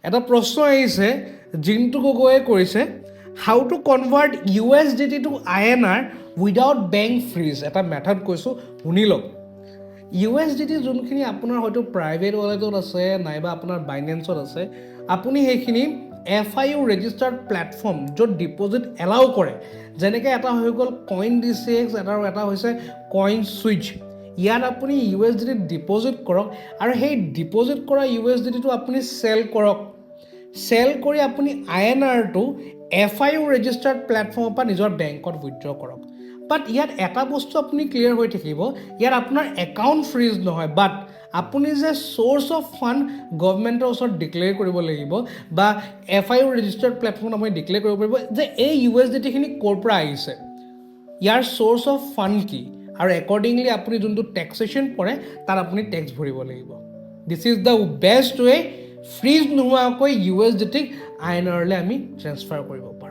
এটা প্ৰশ্ন আহিছে জিন্তু গগৈয়ে কৰিছে how to convert USDT to INR without bank freeze এটা মেথড কৈছোঁ শুনি লওক USDT যোনখিনি আপোনাৰ হয়তো প্ৰাইভেট ৱালেটত আছে নাইবা আপোনাৰ বাইনেন্সত আছে আপুনি সেইখিনি FIU ৰেজিষ্টাৰ্ড প্লেটফৰ্ম য'ত ডিপ'জিট এলাউ কৰে যেনেকৈ এটা হৈ গ'ল CoinDCX এটা হৈছে CoinSwitch ইয়াত আপুনি USDT ডিপ'জিট কৰক আৰু সেই ডিপ'জিট কৰা USDTটো আপুনি চেল কৰক চেল কৰি আপুনি INRটো FIU ৰেজিষ্টাৰ্ড প্লেটফৰ্মৰ পৰা নিজৰ বেংকত উইথড্ৰ কৰক বাট ইয়াত এটা বস্তু আপুনি ক্লিয়াৰ হৈ থাকিব ইয়াত আপোনাৰ একাউণ্ট ফ্ৰিজ নহয় বাট আপুনি যে চ'ৰ্চ অফ ফাণ্ড গভৰ্ণমেণ্টৰ ওচৰত ডিক্লেয়াৰ কৰিব লাগিব বা FIU ৰেজিষ্টাৰ্ড প্লেটফৰ্মত আপুনি ডিক্লেয়াৰ কৰিব পাৰিব যে এই USDTখিনি ক'ৰ পৰা আহিছে ইয়াৰ চ'ৰ্চ অফ ফাণ্ড কি আৰু একৰ্ডিংলি আপুনি যোনটো টেক্সেশ্যন পৰে তাত আপুনি টেক্স ভৰিব লাগিব this is the best way freeze নোহোৱাকৈ USDTক INRলৈ আমি ট্ৰেন্সফাৰ কৰিব পাৰোঁ